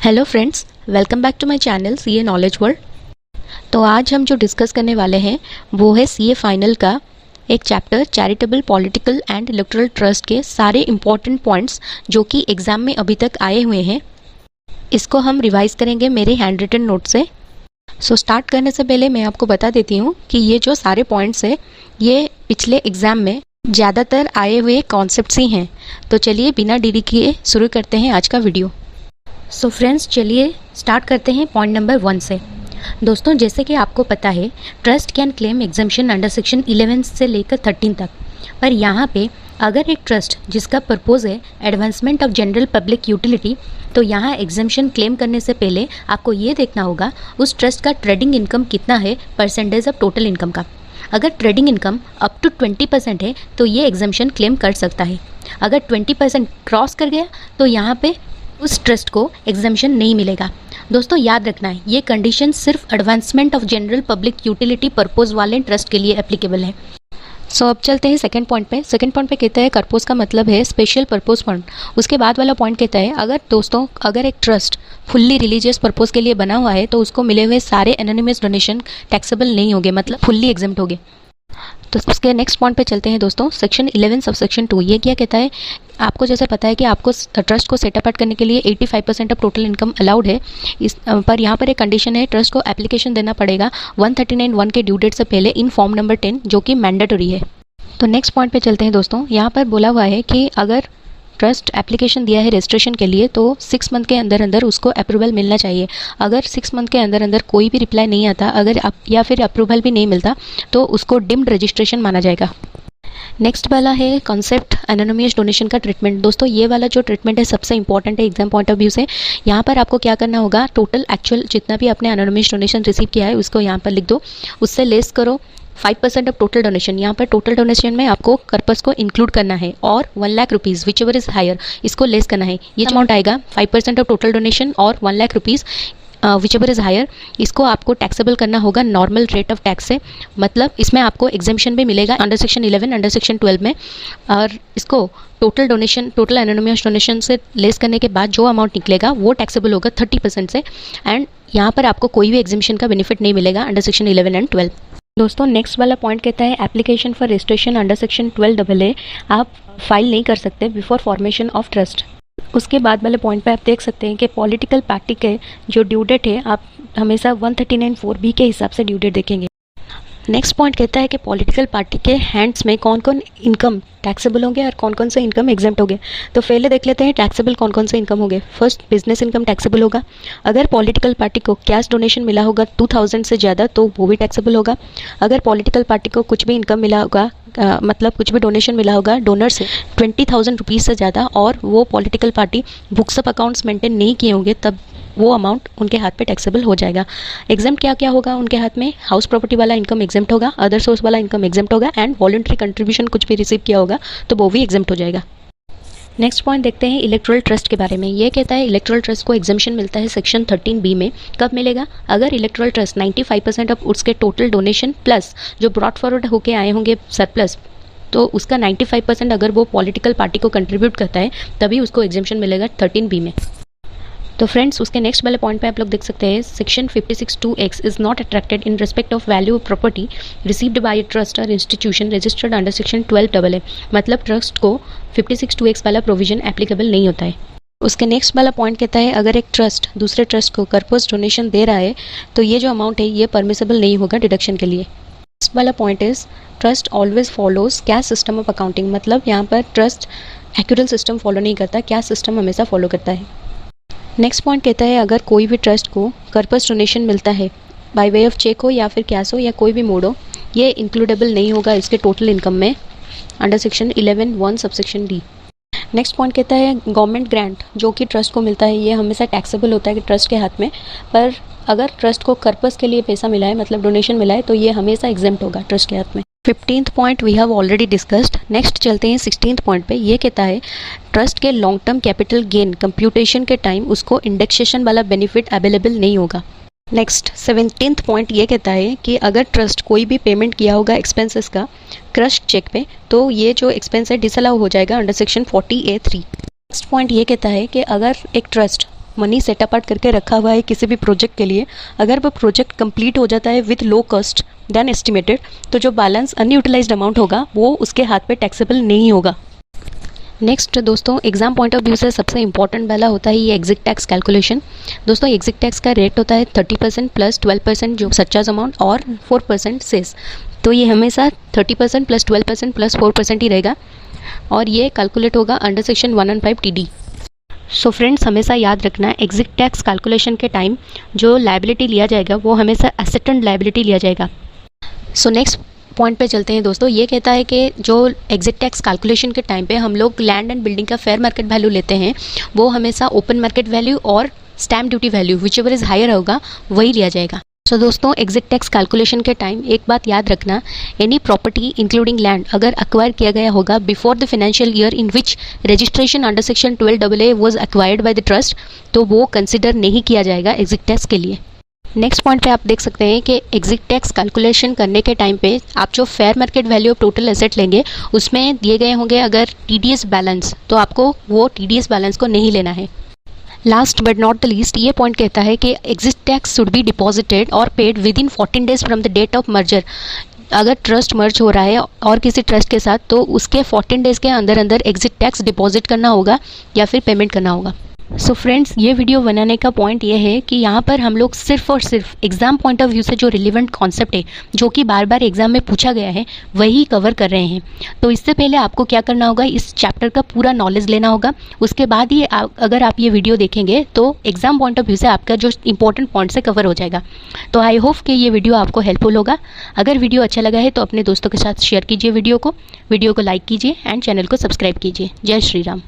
Hello friends, welcome back to my channel CA knowledge world. तो आज हम जो डिस्कस करने वाले हैं वो है सीए फाइनल का एक chapter charitable political and electoral trust के सारे इम्पॉर्टेंट पॉइंट्स जो कि एग्ज़ाम में अभी तक आए हुए हैं। इसको हम रिवाइज करेंगे मेरे हैंड रिटन नोट से। सो स्टार्ट करने से पहले मैं आपको बता देती हूँ कि ये जो सारे पॉइंट्स हैं ये पिछले एग्ज़ाम में ज़्यादातर आए हुए कॉन्सेप्ट्स ही हैं। तो चलिए बिना देरी किए शुरू करते हैं आज का वीडियो। सो फ्रेंड्स, चलिए स्टार्ट करते हैं पॉइंट नंबर 1 से। दोस्तों, जैसे कि आपको पता है trust can claim exemption under section 11 से लेकर 13 तक। पर यहाँ पे अगर एक ट्रस्ट जिसका पर्पज़ है advancement of general public utility, तो यहाँ एग्जम्पशन क्लेम करने से पहले आपको ये देखना होगा उस ट्रस्ट का ट्रेडिंग इनकम कितना है परसेंटेज ऑफ टोटल इनकम का। अगर ट्रेडिंग इनकम अप टू 20% है तो ये एग्जम्पशन क्लेम कर सकता है। अगर 20% क्रॉस कर गया तो यहाँ पे उस ट्रस्ट को एग्जम्पशन नहीं मिलेगा। दोस्तों, याद रखना है ये कंडीशन सिर्फ advancement of general public utility purpose वाले ट्रस्ट के लिए एप्लीकेबल है। सो अब चलते हैं सेकंड पॉइंट पे। सेकंड पॉइंट पे कहता है पर्पस का मतलब है स्पेशल पर्पस फंड। उसके बाद वाला पॉइंट कहता है अगर एक ट्रस्ट फुल्ली रिलीजियस पर्पस के लिए बना हुआ है तो उसको मिले हुए सारे एनोनिमस डोनेशन टैक्सेबल नहीं होंगे, मतलब फुल्ली एग्जम्प्ट होंगे। तो उसके नेक्स्ट पॉइंट पे चलते हैं दोस्तों। सेक्शन 11 सब सेक्शन 2 ये क्या कहता है? आपको जैसे पता है कि आपको ट्रस्ट को सेटअप करने के लिए 85% ऑफ टोटल इनकम अलाउड है। पर यहाँ पर एक कंडीशन है, ट्रस्ट को एप्लीकेशन देना पड़ेगा 139(1) के ड्यू डेट से पहले इन फॉर्म नंबर 10 जो कि मैंडेटरी है। तो नेक्स्ट पॉइंट पे चलते हैं दोस्तों। यहाँ पर बोला हुआ है कि अगर ट्रस्ट एप्लीकेशन दिया है रजिस्ट्रेशन के लिए तो 6 मंथ के अंदर अंदर उसको अप्रूवल मिलना चाहिए। अगर 6 मंथ के अंदर अंदर कोई भी रिप्लाई नहीं आता या फिर अप्रूवल भी नहीं मिलता तो उसको डिम्ड रजिस्ट्रेशन माना जाएगा। नेक्स्ट वाला है कॉन्सेप्ट एनोनिमस डोनेशन का ट्रीटमेंट। दोस्तों, ये वाला जो ट्रीटमेंट है सबसे इंपॉर्टेंट है एग्जाम पॉइंट ऑफ व्यू से। यहाँ पर आपको क्या करना होगा, टोटल एक्चुअल जितना भी आपने एनोनिमस डोनेशन रिसीव किया है उसको यहाँ पर लिख दो, उससे लेस करो 5% ऑफ टोटल डोनेशन। यहाँ पर टोटल डोनेशन में आपको पर्पस को इंक्लूड करना है और 1 lakh rupees whichever is higher इसको लेस करना है। ये अमाउंट आएगा 5% ऑफ टोटल डोनेशन और 1 lakh rupees whichever is higher. इसको आपको टैक्सेबल करना होगा नॉर्मल रेट ऑफ टैक्स से, मतलब इसमें आपको एग्जम्पशन भी मिलेगा अंडर सेक्शन 11 अंडर सेक्शन 12 में। और इसको टोटल एनोनिमस डोनेशन से लेस करने के बाद जो अमाउंट निकलेगा वो टैक्सेबल होगा 30% से। एंड यहाँ पर आपको कोई भी एग्जम्पशन का बेनिफिट नहीं मिलेगा अंडर सेक्शन 11 एंड 12। दोस्तों, नेक्स्ट वाला पॉइंट कहता है application for registration under section 12AA आप फाइल नहीं कर सकते बिफोर फॉर्मेशन ऑफ ट्रस्ट। उसके बाद वाले पॉइंट पे आप देख सकते हैं कि पॉलिटिकल पार्टी के जो ड्यू डेट है आप हमेशा 139(4)B के हिसाब से ड्यू डेट देखेंगे। नेक्स्ट पॉइंट कहता है कि पॉलिटिकल पार्टी के हैंड्स में कौन कौन इनकम टैक्सेबल होंगे और कौन कौन से इनकम एग्जेम्प्ट होंगे। तो पहले देख लेते हैं टैक्सेबल कौन कौन से इनकम होंगे। फर्स्ट, बिजनेस इनकम टैक्सेबल होगा। अगर पॉलिटिकल पार्टी को कैश डोनेशन मिला होगा 2000 से ज़्यादा तो वो भी टैक्सेबल होगा। अगर पॉलिटिकल पार्टी को कुछ भी इनकम मिला होगा मतलब कुछ भी डोनेशन मिला होगा डोनर से 20,000 रुपीज़ से ज़्यादा और वो political party books of accounts maintain नहीं किए होंगे तब वो अमाउंट उनके हाथ पे टैक्सेबल हो जाएगा। एग्जाम्प्ट क्या क्या होगा उनके हाथ में? हाउस प्रॉपर्टी वाला इनकम एग्जाम्प्ट होगा, अदर सोर्स वाला इनकम एग्जाम्प्ट होगा एंड वॉलंटरी कंट्रीब्यूशन कुछ भी रिसीव किया होगा तो वो भी एग्जाम्प्ट हो जाएगा। नेक्स्ट पॉइंट देखते हैं इलेक्टोरल ट्रस्ट के बारे में। ये कहता है इलेक्टोरल ट्रस्ट को एग्जम्पशन मिलता है सेक्शन 13B में। कब मिलेगा? अगर इलेक्टोरल ट्रस्ट 95% ऑफ उसके टोटल डोनेशन प्लस जो ब्रॉड फॉरवर्ड होके आए होंगे सरप्लस, तो उसका 95% अगर वो पॉलिटिकल पार्टी को कंट्रीब्यूट करता है तभी उसको एग्जम्पशन मिलेगा 13B में। तो फ्रेंड्स, उसके नेक्स्ट वाले पॉइंट पे आप लोग देख सकते हैं section 56(2)(x is not attracted in respect of value of property received by a trust और institution registered under section 12AA। मतलब ट्रस्ट को 56(2)(x वाला प्रोविजन एप्लीकेबल नहीं होता है। उसके नेक्स्ट वाला पॉइंट कहता है अगर एक ट्रस्ट दूसरे ट्रस्ट को कर्पस डोनेशन दे रहा है तो ये जो अमाउंट है ये परमिसेबल नहीं होगा डिडक्शन के लिए। नेक्स्ट वाला point is trust always follows cash system of accounting. मतलब यहाँ पर ट्रस्ट एक्यूरल सिस्टम फॉलो नहीं करता, कैश सिस्टम हमेशा फॉलो करता है। नेक्स्ट पॉइंट कहता है अगर कोई भी ट्रस्ट को कर्पस डोनेशन मिलता है बाय वे ऑफ चेक हो या फिर कैश हो या कोई भी मोड हो, ये इंक्लूडेबल नहीं होगा इसके टोटल इनकम में under section 11(1) subsection D। Next point कहता है गवर्नमेंट ग्रांट जो कि ट्रस्ट को मिलता है ये हमेशा टैक्सेबल होता है कि ट्रस्ट के हाथ में, पर अगर ट्रस्ट को कर्पस के लिए पैसा मिला है मतलब डोनेशन मिला है तो ये हमेशा एग्जेम्प्ट होगा ट्रस्ट के हाथ में। 15th point we have already discussed. Next चलते हैं 16th पॉइंट पे। ये कहता है ट्रस्ट के long term capital gain computation के टाइम उसको इंडेक्सेशन वाला बेनिफिट अवेलेबल नहीं होगा। नेक्स्ट 17th पॉइंट ये कहता है कि अगर ट्रस्ट कोई भी पेमेंट किया होगा एक्सपेंसेस का क्रश चेक पे तो ये जो एक्सपेंस है डिसअलाउ हो जाएगा under section 40A(3). Next point ये कहता है कि अगर एक ट्रस्ट मनी सेट अपार्ट करके रखा हुआ है किसी भी प्रोजेक्ट के लिए, अगर वो प्रोजेक्ट कंप्लीट हो जाता है with low cost then estimated, तो जो बैलेंस अनयूटिलाइज्ड अमाउंट होगा वो उसके हाथ पे टैक्सेबल नहीं होगा। नेक्स्ट दोस्तों, एग्जाम पॉइंट ऑफ व्यू से सबसे इंपॉर्टेंट वाला होता है ये एग्जिट टैक्स कैलकुलेशन। दोस्तों एग्जिट टैक्स का रेट होता है 30% प्लस 12% जो सरचार्ज अमाउंट और 4% सेस। तो ये हमेशा 30% प्लस 12% प्लस 4% ही रहेगा और ये कैलकुलेट होगा under section 115 TD। So friends, हमेशा याद रखना एग्जिट टैक्स कैलकुलेशन के टाइम जो लायबिलिटी लिया जाएगा वो हमेशा एसेट एंड लायबिलिटी लिया जाएगा। सो नेक्स्ट पॉइंट पे चलते हैं दोस्तों। ये कहता है कि जो एग्जिट टैक्स कैलकुलेशन के टाइम पे हम लोग लैंड एंड बिल्डिंग का फेयर मार्केट वैल्यू लेते हैं, वो हमेशा ओपन मार्केट वैल्यू और stamp duty value whichever is higher होगा वही लिया जाएगा। सो दोस्तों एग्जिट टैक्स कैलकुलेशन के टाइम एक बात याद रखना, एनी प्रॉपर्टी इंक्लूडिंग लैंड अगर अक्वायर किया गया होगा before the financial year in which registration under section 12AA was acquired by the trust, तो वो कंसिडर नहीं किया जाएगा एग्जिट टैक्स के लिए। नेक्स्ट पॉइंट पे आप देख सकते हैं कि एग्जिट टैक्स कैलकुलेशन करने के टाइम पे आप जो fair market value of total asset लेंगे उसमें दिए गए होंगे अगर TDS बैलेंस, तो आपको वो TDS बैलेंस को नहीं लेना है। Last but not the least, ये पॉइंट कहता है कि exit tax should be deposited और paid within 14 days from the date of merger. अगर ट्रस्ट मर्ज हो रहा है और किसी ट्रस्ट के साथ, तो उसके 14 days के अंदर अंदर एग्जिट टैक्स डिपॉजिट करना होगा या फिर पेमेंट करना होगा। सो फ्रेंड्स, ये वीडियो बनाने का पॉइंट ये है कि यहाँ पर हम लोग सिर्फ और सिर्फ एग्जाम पॉइंट ऑफ व्यू से जो रिलेवेंट कॉन्सेप्ट है जो कि बार बार एग्जाम में पूछा गया है वही कवर कर रहे हैं। तो इससे पहले आपको क्या करना होगा, इस चैप्टर का पूरा नॉलेज लेना होगा, उसके बाद ही अगर आप ये वीडियो देखेंगे तो एग्जाम पॉइंट ऑफ व्यू से आपका जो इंपॉर्टेंट पॉइंट से कवर हो जाएगा। तो आई होप कि ये वीडियो आपको हेल्पफुल होगा। अगर वीडियो अच्छा लगा है तो अपने दोस्तों के साथ शेयर कीजिए वीडियो को लाइक कीजिए एंड चैनल को सब्सक्राइब कीजिए। जय श्री राम।